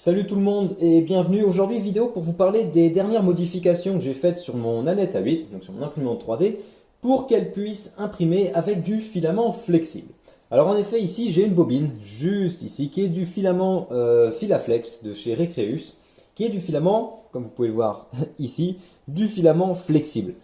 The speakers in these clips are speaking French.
Salut tout le monde et bienvenue. Aujourd'hui vidéo pour vous parler des dernières modifications que j'ai faites sur mon Nanette A8, donc sur mon imprimante 3D, pour qu'elle puisse imprimer avec du filament flexible. Alors en effet ici j'ai une bobine, juste ici, qui est du filament Filaflex de chez Recreus, qui est du filament, comme vous pouvez le voir ici, du filament flexible.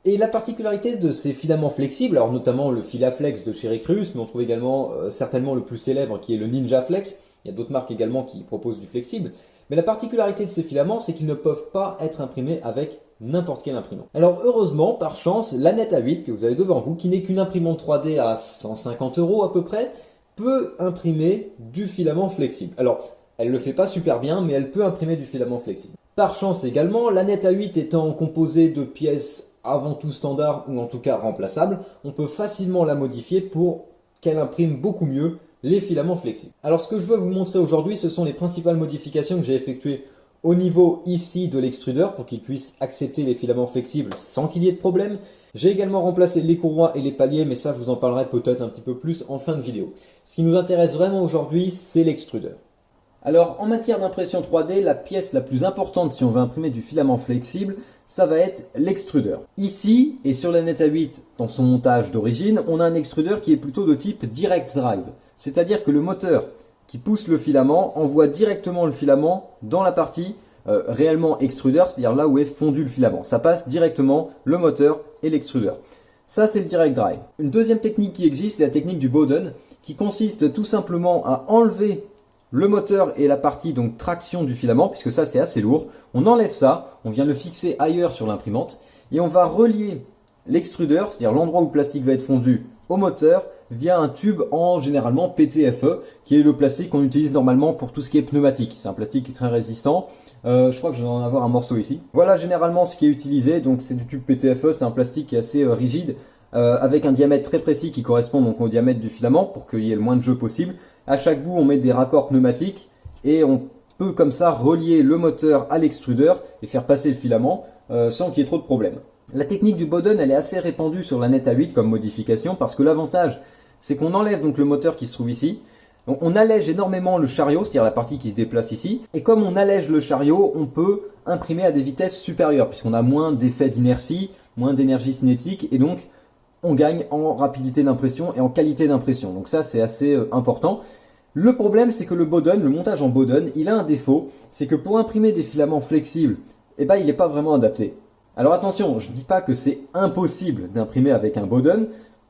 Et la particularité de ces filaments flexibles, alors notamment le Filaflex de chez Recreus, mais on trouve également certainement le plus célèbre qui est le Ninja Flex. Il y a d'autres marques également qui proposent du flexible. Mais la particularité de ces filaments, c'est qu'ils ne peuvent pas être imprimés avec n'importe quel imprimant. Alors heureusement, par chance, la Nanette A8 que vous avez devant vous, qui n'est qu'une imprimante 3D à 150 € à peu près, peut imprimer du filament flexible. Alors, elle ne le fait pas super bien, mais elle peut imprimer du filament flexible. Par chance également, la Nanette A8 étant composée de pièces avant tout standard ou en tout cas remplaçables, on peut facilement la modifier pour qu'elle imprime beaucoup mieux les filaments flexibles. Alors ce que je veux vous montrer aujourd'hui, ce sont les principales modifications que j'ai effectuées au niveau ici de l'extrudeur pour qu'il puisse accepter les filaments flexibles sans qu'il y ait de problème. J'ai également remplacé les courroies et les paliers, mais ça je vous en parlerai peut-être un petit peu plus en fin de vidéo. Ce qui nous intéresse vraiment aujourd'hui, c'est l'extrudeur. Alors en matière d'impression 3D, la pièce la plus importante si on veut imprimer du filament flexible, ça va être l'extrudeur. Ici, et sur la Nanette A8, dans son montage d'origine, on a un extrudeur qui est plutôt de type Direct Drive. C'est-à-dire que le moteur qui pousse le filament envoie directement le filament dans la partie réellement extrudeur, c'est-à-dire là où est fondu le filament. Ça passe directement le moteur et l'extrudeur. Ça, c'est le Direct Drive. Une deuxième technique qui existe, c'est la technique du Bowden, qui consiste tout simplement à enlever le moteur et la partie donc traction du filament, puisque ça c'est assez lourd. On enlève ça, on vient le fixer ailleurs sur l'imprimante, et on va relier l'extrudeur, c'est-à-dire l'endroit où le plastique va être fondu, au moteur, via un tube en généralement PTFE, qui est le plastique qu'on utilise normalement pour tout ce qui est pneumatique. C'est un plastique qui est très résistant. Je crois que je vais en avoir un morceau ici. Voilà généralement ce qui est utilisé. Donc c'est du tube PTFE, c'est un plastique qui est assez rigide, avec un diamètre très précis qui correspond donc au diamètre du filament pour qu'il y ait le moins de jeu possible. À chaque bout, on met des raccords pneumatiques et on peut comme ça relier le moteur à l'extrudeur et faire passer le filament sans qu'il y ait trop de problèmes. La technique du Bowden, elle est assez répandue sur la Nanette A8 comme modification parce que l'avantage, c'est qu'on enlève donc le moteur qui se trouve ici. On allège énormément le chariot, c'est-à-dire la partie qui se déplace ici. Et comme on allège le chariot, on peut imprimer à des vitesses supérieures puisqu'on a moins d'effet d'inertie, moins d'énergie cinétique et donc on gagne en rapidité d'impression et en qualité d'impression. Donc ça, c'est assez important. Le problème, c'est que le Bowden, le montage en Bowden, il a un défaut, c'est que pour imprimer des filaments flexibles, il n'est pas vraiment adapté. Alors attention, je ne dis pas que c'est impossible d'imprimer avec un Bowden,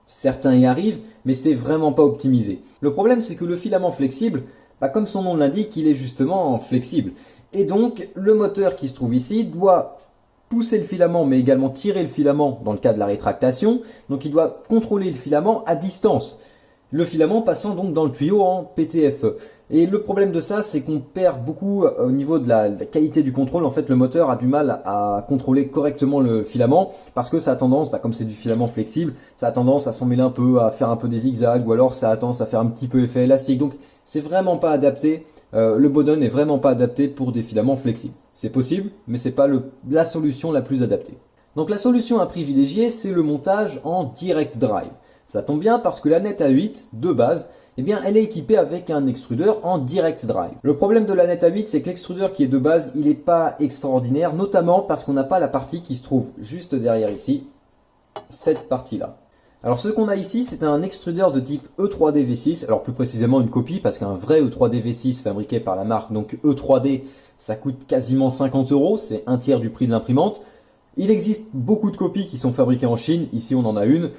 certains y arrivent, mais c'est vraiment pas optimisé. Le problème, c'est que le filament flexible, comme son nom l'indique, il est justement flexible. Et donc, le moteur qui se trouve ici doit pousser le filament, mais également tirer le filament dans le cas de la rétractation. Donc, il doit contrôler le filament à distance. Le filament passant donc dans le tuyau en PTFE. Et le problème de ça, c'est qu'on perd beaucoup au niveau de la qualité du contrôle. En fait, le moteur a du mal à contrôler correctement le filament parce que ça a tendance, comme c'est du filament flexible, ça a tendance à s'emmêler un peu, à faire un peu des zigzags ou alors ça a tendance à faire un petit peu effet élastique. Donc, c'est vraiment pas adapté. Le Bowden n'est vraiment pas adapté pour des filaments flexibles. C'est possible, mais c'est pas la solution la plus adaptée. Donc, la solution à privilégier, c'est le montage en Direct Drive. Ça tombe bien parce que la Nanette A8, de base, elle est équipée avec un extrudeur en Direct Drive. Le problème de la Nanette A8, c'est que l'extrudeur qui est de base, il n'est pas extraordinaire, notamment parce qu'on n'a pas la partie qui se trouve juste derrière ici, cette partie-là. Alors ce qu'on a ici, c'est un extrudeur de type E3D V6, alors plus précisément une copie, parce qu'un vrai E3D V6 fabriqué par la marque, donc E3D, ça coûte quasiment 50 €, c'est un tiers du prix de l'imprimante. Il existe beaucoup de copies qui sont fabriquées en Chine, ici on en a une.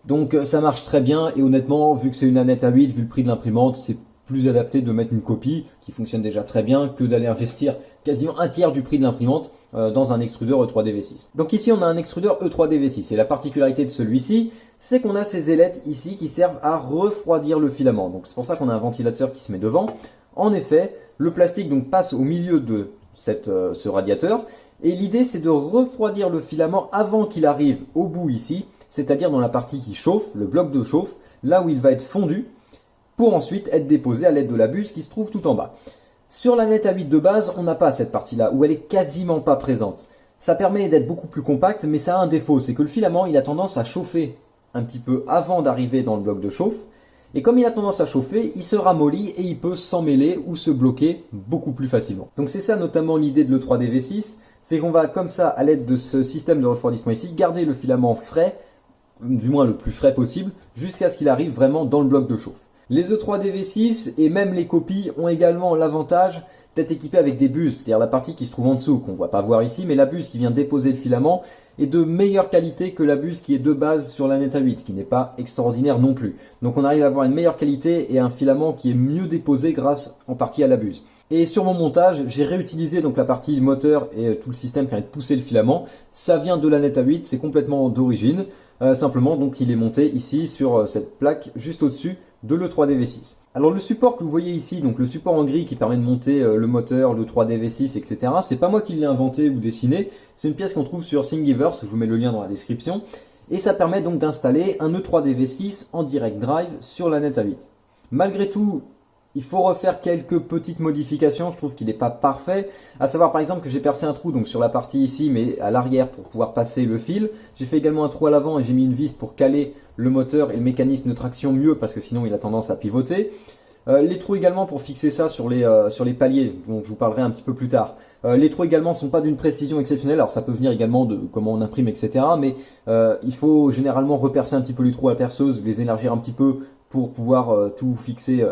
Donc ça marche très bien et honnêtement, vu que c'est une Nanette A8, vu le prix de l'imprimante, c'est plus adapté de mettre une copie qui fonctionne déjà très bien que d'aller investir quasiment un tiers du prix de l'imprimante dans un extrudeur E3D V6. Donc ici on a un extrudeur E3D V6 et la particularité de celui-ci, c'est qu'on a ces ailettes ici qui servent à refroidir le filament. Donc c'est pour ça qu'on a un ventilateur qui se met devant. En effet, le plastique donc passe au milieu de ce radiateur et l'idée c'est de refroidir le filament avant qu'il arrive au bout ici, c'est-à-dire dans la partie qui chauffe, le bloc de chauffe, là où il va être fondu, pour ensuite être déposé à l'aide de la buse qui se trouve tout en bas. Sur la Nanette A8 de base, on n'a pas cette partie-là, où elle est quasiment pas présente. Ça permet d'être beaucoup plus compact, mais ça a un défaut, c'est que le filament, il a tendance à chauffer un petit peu avant d'arriver dans le bloc de chauffe, Et comme il a tendance à chauffer, il se ramollit et il peut s'emmêler ou se bloquer beaucoup plus facilement. Donc c'est ça notamment l'idée de l'E3D V6, c'est qu'on va comme ça, à l'aide de ce système de refroidissement ici, garder le filament frais, du moins le plus frais possible, jusqu'à ce qu'il arrive vraiment dans le bloc de chauffe. Les E3D V6 et même les copies ont également l'avantage d'être équipés avec des buses, c'est-à-dire la partie qui se trouve en dessous, qu'on ne voit pas voir ici, mais la buse qui vient déposer le filament est de meilleure qualité que la buse qui est de base sur la Neta 8, qui n'est pas extraordinaire non plus. Donc on arrive à avoir une meilleure qualité et un filament qui est mieux déposé grâce en partie à la buse. Et sur mon montage, j'ai réutilisé donc la partie moteur et tout le système qui permet de pousser le filament. Ça vient de la Neta 8, c'est complètement d'origine. Simplement, donc il est monté ici sur cette plaque juste au-dessus de l'E3D V6. Alors le support que vous voyez ici, donc le support en gris qui permet de monter le moteur, le 3D V6, etc. C'est pas moi qui l'ai inventé ou dessiné, c'est une pièce qu'on trouve sur Thingiverse, je vous mets le lien dans la description. Et ça permet donc d'installer un E3D V6 en direct drive sur la Neta 8. Malgré tout, il faut refaire quelques petites modifications, je trouve qu'il n'est pas parfait. À savoir par exemple que j'ai percé un trou donc sur la partie ici mais à l'arrière pour pouvoir passer le fil. J'ai fait également un trou à l'avant et j'ai mis une vis pour caler le moteur et le mécanisme de traction mieux parce que sinon il a tendance à pivoter. Les trous également pour fixer ça sur les paliers, donc je vous parlerai un petit peu plus tard. Les trous également ne sont pas d'une précision exceptionnelle, alors ça peut venir également de comment on imprime, etc. Mais il faut généralement repercer un petit peu les trous à la perceuse, les élargir un petit peu pour pouvoir tout fixer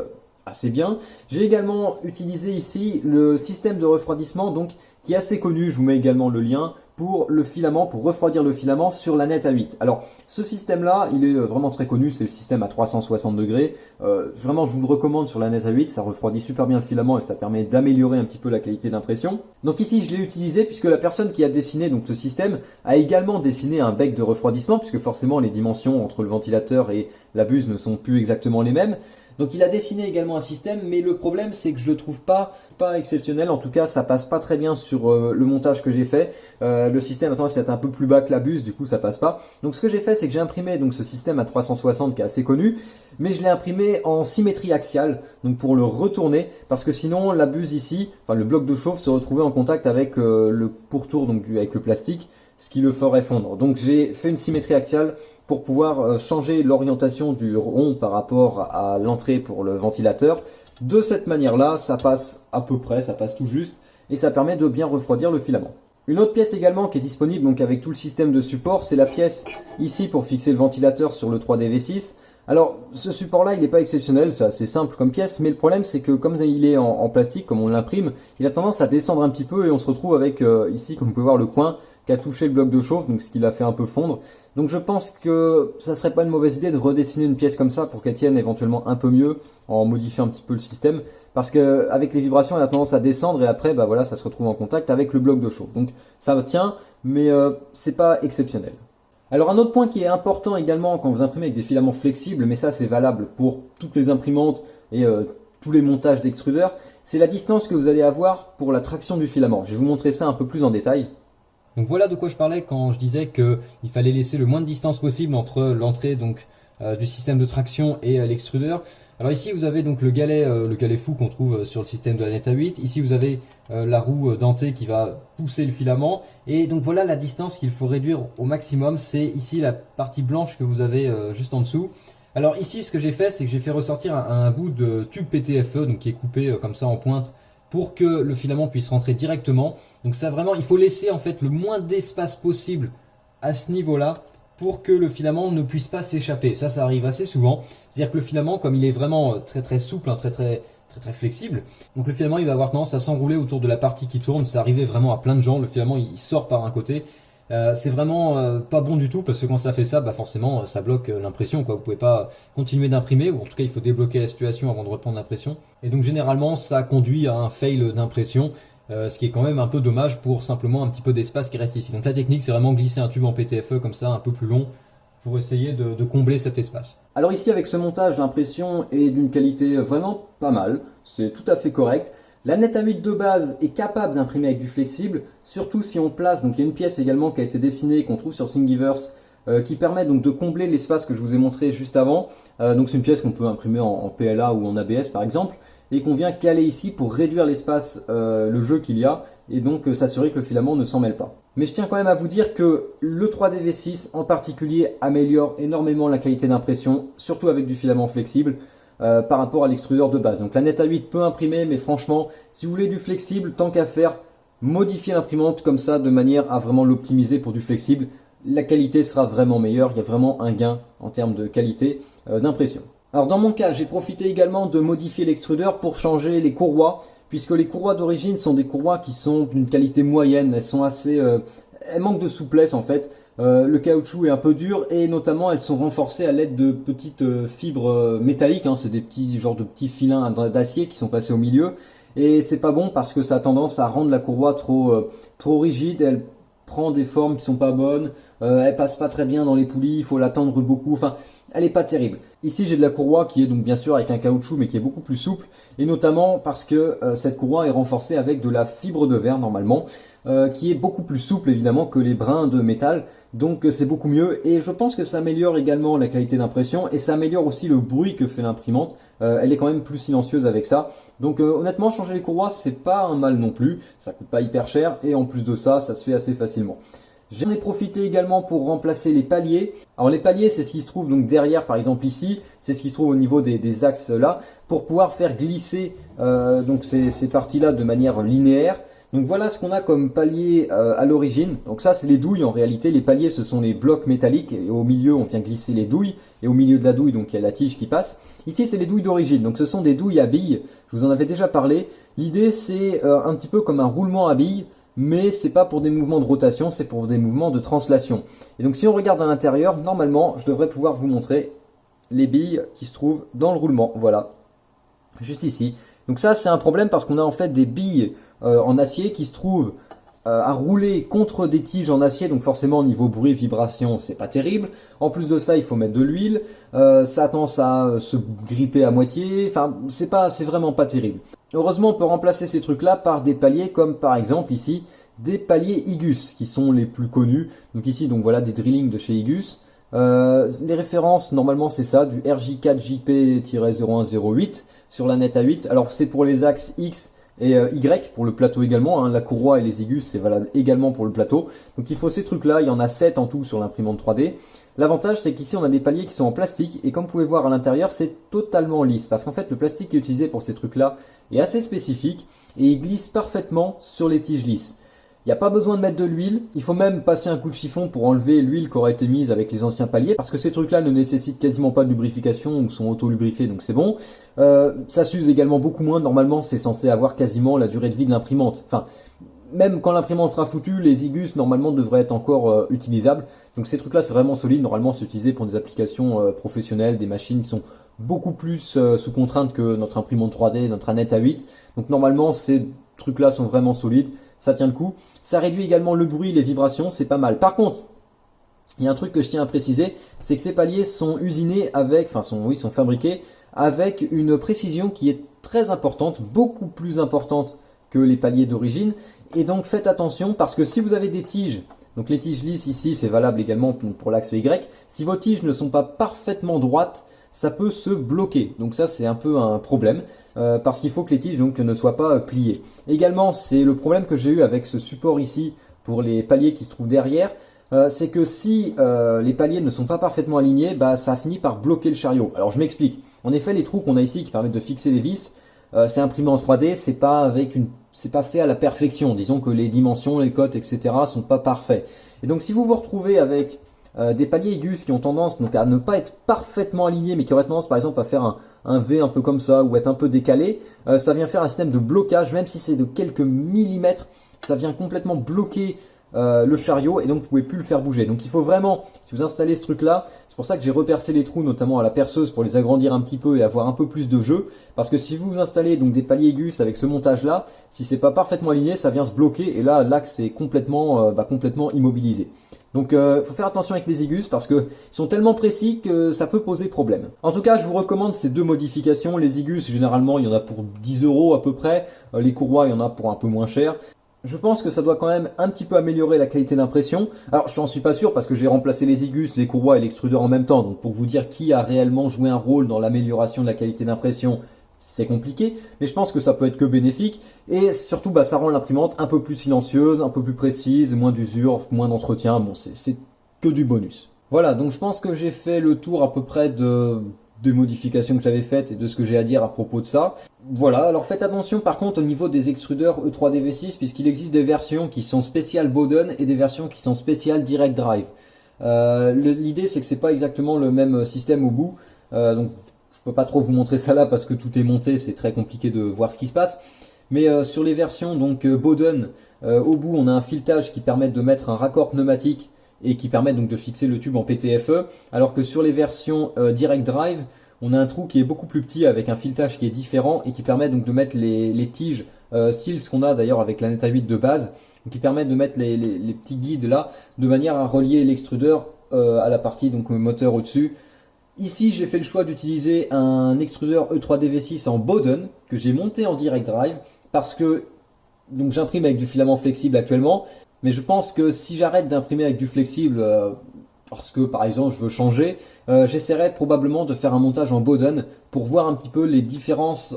assez bien. J'ai également utilisé ici le système de refroidissement donc qui est assez connu, je vous mets également le lien, pour le filament, pour refroidir le filament sur la Neta 8. Alors ce système là, il est vraiment très connu, c'est le système à 360 degrés. Vraiment je vous le recommande sur la Neta 8, ça refroidit super bien le filament et ça permet d'améliorer un petit peu la qualité d'impression. Donc ici je l'ai utilisé puisque la personne qui a dessiné donc ce système a également dessiné un bec de refroidissement puisque forcément les dimensions entre le ventilateur et la buse ne sont plus exactement les mêmes. Donc il a dessiné également un système, mais le problème c'est que je le trouve pas exceptionnel. En tout cas, ça passe pas très bien sur le montage que j'ai fait. Le système a tendance à être un peu plus bas que la buse, du coup ça passe pas. Donc ce que j'ai fait, c'est que j'ai imprimé donc ce système à 360 qui est assez connu, mais je l'ai imprimé en symétrie axiale, donc pour le retourner, parce que sinon la buse ici, enfin le bloc de chauffe se retrouvait en contact avec le pourtour, donc avec le plastique, ce qui le ferait fondre. Donc j'ai fait une symétrie axiale pour pouvoir changer l'orientation du rond par rapport à l'entrée pour le ventilateur. De cette manière-là, ça passe à peu près, ça passe tout juste, et ça permet de bien refroidir le filament. Une autre pièce également qui est disponible donc avec tout le système de support, c'est la pièce ici pour fixer le ventilateur sur le 3D V6. Alors ce support-là, il n'est pas exceptionnel, c'est assez simple comme pièce, mais le problème c'est que comme il est en plastique, comme on l'imprime, il a tendance à descendre un petit peu et on se retrouve avec ici, comme vous pouvez voir, le coin qui a touché le bloc de chauffe, donc ce qui l'a fait un peu fondre. Donc je pense que ça serait pas une mauvaise idée de redessiner une pièce comme ça pour qu'elle tienne éventuellement un peu mieux en modifiant un petit peu le système, parce que avec les vibrations elle a tendance à descendre et après bah voilà ça se retrouve en contact avec le bloc de chauffe. Donc ça tient, mais c'est pas exceptionnel. Alors un autre point qui est important également quand vous imprimez avec des filaments flexibles, mais ça c'est valable pour toutes les imprimantes et tous les montages d'extrudeurs, c'est la distance que vous allez avoir pour la traction du filament. Je vais vous montrer ça un peu plus en détail. Donc voilà de quoi je parlais quand je disais qu'il fallait laisser le moins de distance possible entre l'entrée du système de traction et l'extrudeur. Alors ici vous avez donc le galet fou qu'on trouve sur le système de la Neta 8. Ici vous avez la roue dentée qui va pousser le filament. Et donc voilà la distance qu'il faut réduire au maximum. C'est ici la partie blanche que vous avez juste en dessous. Alors ici ce que j'ai fait, c'est que j'ai fait ressortir un bout de tube PTFE donc qui est coupé comme ça en pointe, pour que le filament puisse rentrer directement. Donc ça vraiment, il faut laisser en fait le moins d'espace possible à ce niveau-là pour que le filament ne puisse pas s'échapper. Ça arrive assez souvent. C'est-à-dire que le filament, comme il est vraiment très souple, hein, très flexible, donc le filament il va avoir tendance à s'enrouler autour de la partie qui tourne. Ça arrivait vraiment à plein de gens. Le filament il sort par un côté. C'est vraiment pas bon du tout parce que quand ça fait ça, bah forcément ça bloque l'impression quoi. Vous pouvez pas continuer d'imprimer, ou en tout cas il faut débloquer la situation avant de reprendre l'impression. Et donc généralement ça conduit à un fail d'impression, ce qui est quand même un peu dommage pour simplement un petit peu d'espace qui reste ici. Donc la technique c'est vraiment glisser un tube en PTFE comme ça un peu plus long pour essayer de combler cet espace. Alors ici avec ce montage, l'impression est d'une qualité vraiment pas mal, c'est tout à fait correct. La Neta 8 de base est capable d'imprimer avec du flexible, surtout si on place, donc il y a une pièce également qui a été dessinée, qu'on trouve sur Thingiverse, qui permet donc de combler l'espace que je vous ai montré juste avant. Donc c'est une pièce qu'on peut imprimer en PLA ou en ABS par exemple, et qu'on vient caler ici pour réduire l'espace, le jeu qu'il y a, et donc s'assurer que le filament ne s'en mêle pas. Mais je tiens quand même à vous dire que le 3D V6 en particulier améliore énormément la qualité d'impression, surtout avec du filament flexible. par rapport à l'extrudeur de base. Donc la Net A8 peut imprimer, mais franchement, si vous voulez du flexible, tant qu'à faire, modifiez l'imprimante comme ça de manière à vraiment l'optimiser pour du flexible. La qualité sera vraiment meilleure, il y a vraiment un gain en termes de qualité d'impression. Alors dans mon cas, j'ai profité également de modifier l'extrudeur pour changer les courroies, puisque les courroies d'origine sont des courroies qui sont d'une qualité moyenne, elles sont assez... elles manquent de souplesse en fait. Le caoutchouc est un peu dur et notamment elles sont renforcées à l'aide de petites fibres métalliques, hein, c'est des petits genres de petits filins d'acier qui sont passés au milieu et c'est pas bon parce que ça a tendance à rendre la courroie trop rigide, elle prend des formes qui sont pas bonnes, elle passe pas très bien dans les poulies, il faut la tendre beaucoup, enfin elle est pas terrible. Ici j'ai de la courroie qui est donc bien sûr avec un caoutchouc mais qui est beaucoup plus souple et notamment parce que cette courroie est renforcée avec de la fibre de verre normalement qui est beaucoup plus souple évidemment que les brins de métal, donc c'est beaucoup mieux et je pense que ça améliore également la qualité d'impression et ça améliore aussi le bruit que fait l'imprimante. Elle est quand même plus silencieuse avec ça, donc honnêtement changer les courroies c'est pas un mal non plus, ça coûte pas hyper cher et en plus de ça, ça se fait assez facilement. J'en ai profité également pour remplacer les paliers. Alors les paliers c'est ce qui se trouve donc derrière par exemple ici, c'est ce qui se trouve au niveau des axes là, pour pouvoir faire glisser donc ces parties là de manière linéaire. Donc voilà ce qu'on a comme palier à l'origine. Donc ça c'est les douilles en réalité, les paliers ce sont les blocs métalliques et au milieu on vient glisser les douilles et au milieu de la douille donc il y a la tige qui passe. Ici c'est les douilles d'origine, donc ce sont des douilles à billes, je vous en avais déjà parlé. L'idée c'est un petit peu comme un roulement à billes, mais c'est pas pour des mouvements de rotation, c'est pour des mouvements de translation. Et donc si on regarde à l'intérieur, normalement je devrais pouvoir vous montrer les billes qui se trouvent dans le roulement, voilà, juste ici. Donc ça c'est un problème parce qu'on a en fait des billes en acier qui se trouvent à rouler contre des tiges en acier, donc forcément niveau bruit, vibration, c'est pas terrible. En plus de ça, il faut mettre de l'huile, ça a tendance à se gripper à moitié, enfin c'est vraiment pas terrible. Heureusement, on peut remplacer ces trucs-là par des paliers comme par exemple ici, des paliers Igus qui sont les plus connus. Donc ici, donc voilà des drillings de chez Igus. Les références, normalement c'est ça, du RJ4JP-0108 sur la Net A8. Alors c'est pour les axes X et Y pour le plateau également, hein. La courroie et les Igus c'est valable également pour le plateau. Donc il faut ces trucs là, il y en a 7 en tout sur l'imprimante 3D. L'avantage c'est qu'ici on a des paliers qui sont en plastique et comme vous pouvez voir à l'intérieur c'est totalement lisse parce qu'en fait le plastique qui est utilisé pour ces trucs là est assez spécifique et il glisse parfaitement sur les tiges lisses. Il n'y a pas besoin de mettre de l'huile, il faut même passer un coup de chiffon pour enlever l'huile qui aurait été mise avec les anciens paliers parce que ces trucs là ne nécessitent quasiment pas de lubrification ou sont auto-lubrifiés donc c'est bon. Ça s'use également beaucoup moins, normalement c'est censé avoir quasiment la durée de vie de l'imprimante. Enfin, même quand l'imprimante sera foutue, les Igus normalement devraient être encore utilisables. Donc ces trucs là c'est vraiment solide, normalement c'est utilisé pour des applications professionnelles, des machines qui sont beaucoup plus sous contrainte que notre imprimante 3D, notre Net A8. Donc normalement ces trucs là sont vraiment solides, ça tient le coup. Ça réduit également le bruit, les vibrations, c'est pas mal. Par contre, il y a un truc que je tiens à préciser, c'est que ces paliers sont usinés avec, sont fabriqués avec une précision qui est très importante, beaucoup plus importante que les paliers d'origine. Et donc faites attention parce que si vous avez des tiges, donc les tiges lisses ici, c'est valable également pour l'axe Y, si vos tiges ne sont pas parfaitement droites, ça peut se bloquer. Donc ça c'est un peu un problème parce qu'il faut que les tiges donc ne soient pas pliées. Également c'est le problème que j'ai eu avec ce support ici pour les paliers qui se trouvent derrière, c'est que si les paliers ne sont pas parfaitement alignés, bah, ça finit par bloquer le chariot. Alors je m'explique. En effet les trous qu'on a ici qui permettent de fixer les vis, c'est imprimé en 3D, c'est pas fait à la perfection. Disons que les dimensions, les cotes, etc. sont pas parfaits. Et donc si vous vous retrouvez avec des paliers Igus qui ont tendance donc à ne pas être parfaitement alignés mais qui auraient tendance par exemple à faire un V un peu comme ça ou être un peu décalé, ça vient faire un système de blocage, même si c'est de quelques millimètres, ça vient complètement bloquer le chariot et donc vous pouvez plus le faire bouger. Donc il faut vraiment, si vous installez ce truc là, c'est pour ça que j'ai repercé les trous notamment à la perceuse pour les agrandir un petit peu et avoir un peu plus de jeu, parce que si vous installez donc des paliers Igus avec ce montage là, si c'est pas parfaitement aligné ça vient se bloquer et là l'axe est complètement immobilisé. Donc faut faire attention avec les Igus parce qu'ils sont tellement précis que ça peut poser problème. En tout cas je vous recommande ces deux modifications. Les Igus généralement il y en a pour 10 € à peu près, les courroies il y en a pour un peu moins cher. Je pense que ça doit quand même un petit peu améliorer la qualité d'impression. Alors je n'en suis pas sûr parce que j'ai remplacé les Igus, les courroies et l'extrudeur en même temps. Donc pour vous dire qui a réellement joué un rôle dans l'amélioration de la qualité d'impression, c'est compliqué. Mais je pense que ça peut être que bénéfique. Et surtout ça rend l'imprimante un peu plus silencieuse, un peu plus précise, moins d'usure, moins d'entretien. Bon c'est que du bonus. Voilà, donc je pense que j'ai fait le tour à peu près de des modifications que j'avais faites et de ce que j'ai à dire à propos de ça. Voilà, alors faites attention par contre au niveau des extrudeurs E3DV6 puisqu'il existe des versions qui sont spéciales Bowden et des versions qui sont spéciales Direct Drive. L'idée c'est que c'est pas exactement le même système au bout, donc je peux pas trop vous montrer ça là parce que tout est monté, c'est très compliqué de voir ce qui se passe. Mais sur les versions donc Bowden, au bout on a un filetage qui permet de mettre un raccord pneumatique et qui permet donc de fixer le tube en PTFE, alors que sur les versions Direct Drive, on a un trou qui est beaucoup plus petit avec un filetage qui est différent et qui permet donc de mettre les tiges Seals qu'on a d'ailleurs avec la Neta 8 de base, qui permettent de mettre les petits guides là de manière à relier l'extrudeur à la partie donc moteur au-dessus. Ici j'ai fait le choix d'utiliser un extrudeur E3DV6 en Bowden que j'ai monté en Direct Drive parce que donc j'imprime avec du filament flexible actuellement, mais je pense que si j'arrête d'imprimer avec du flexible parce que par exemple je veux changer, j'essaierai probablement de faire un montage en Bowden pour voir un petit peu les différences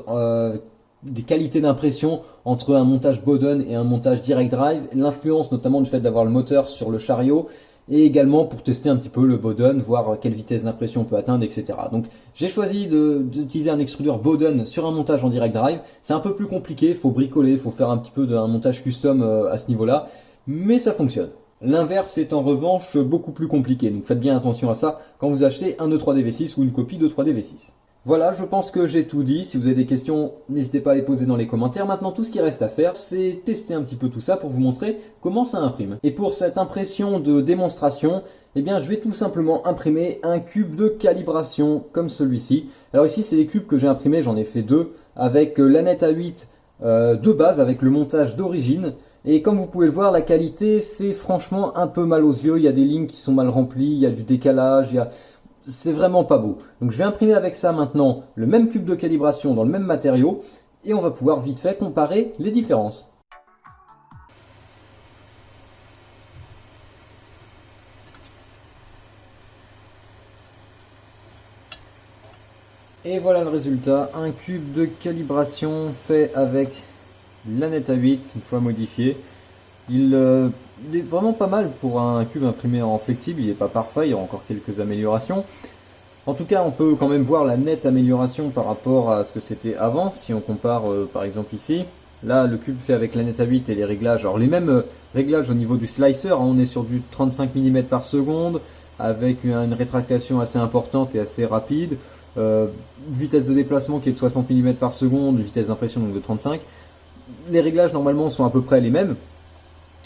des qualités d'impression entre un montage Bowden et un montage Direct Drive, l'influence notamment du fait d'avoir le moteur sur le chariot, et également pour tester un petit peu le Bowden, voir quelle vitesse d'impression on peut atteindre, etc. Donc j'ai choisi d'utiliser un extrudeur Bowden sur un montage en Direct Drive. C'est un peu plus compliqué, il faut bricoler, il faut faire un petit peu d'un montage custom à ce niveau-là, mais ça fonctionne. L'inverse est en revanche beaucoup plus compliqué, donc faites bien attention à ça quand vous achetez un E3DV6 ou une copie d'E3DV6. Voilà, je pense que j'ai tout dit. Si vous avez des questions, n'hésitez pas à les poser dans les commentaires. Maintenant, tout ce qui reste à faire, c'est tester un petit peu tout ça pour vous montrer comment ça imprime. Et pour cette impression de démonstration, eh bien, je vais tout simplement imprimer un cube de calibration comme celui-ci. Alors ici, c'est les cubes que j'ai imprimés, j'en ai fait deux, avec la Neta 8 de base, avec le montage d'origine. Et comme vous pouvez le voir, la qualité fait franchement un peu mal aux yeux. Il y a des lignes qui sont mal remplies, il y a du décalage, c'est vraiment pas beau. Donc je vais imprimer avec ça maintenant le même cube de calibration dans le même matériau et on va pouvoir vite fait comparer les différences. Et voilà le résultat, un cube de calibration fait avec la Neta 8 une fois modifié. Il est vraiment pas mal pour un cube imprimé en flexible, il n'est pas parfait, il y aura encore quelques améliorations. En tout cas, on peut quand même voir la nette amélioration par rapport à ce que c'était avant, si on compare par exemple ici. Là, le cube fait avec la Neta 8 et les réglages, alors les mêmes réglages au niveau du slicer, hein, on est sur du 35 mm par seconde, avec une rétractation assez importante et assez rapide, vitesse de déplacement qui est de 60 mm par seconde, vitesse d'impression donc de 35. Les réglages normalement sont à peu près les mêmes.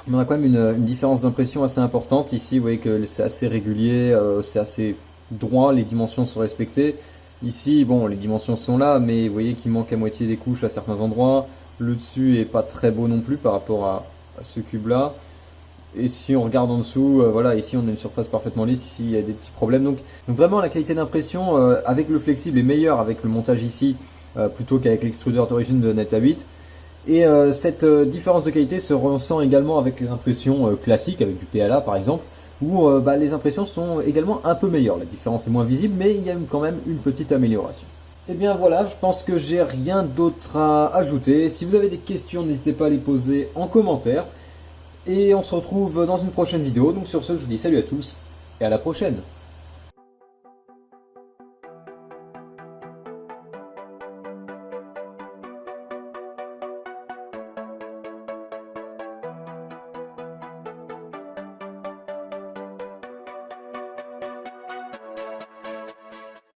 Mais on a quand même une différence d'impression assez importante. Ici, vous voyez que c'est assez régulier, c'est assez droit, les dimensions sont respectées. Ici, bon, les dimensions sont là, mais vous voyez qu'il manque à moitié des couches à certains endroits. Le dessus est pas très beau non plus par rapport à ce cube-là. Et si on regarde en dessous, voilà, ici on a une surface parfaitement lisse, ici il y a des petits problèmes. Donc vraiment la qualité d'impression avec le flexible est meilleure avec le montage ici, plutôt qu'avec l'extrudeur d'origine de Neta 8. Et cette différence de qualité se ressent également avec les impressions classiques, avec du PLA par exemple, où les impressions sont également un peu meilleures. La différence est moins visible, mais il y a quand même une petite amélioration. Et bien voilà, je pense que j'ai rien d'autre à ajouter. Si vous avez des questions, n'hésitez pas à les poser en commentaire. Et on se retrouve dans une prochaine vidéo. Donc sur ce, je vous dis salut à tous et à la prochaine.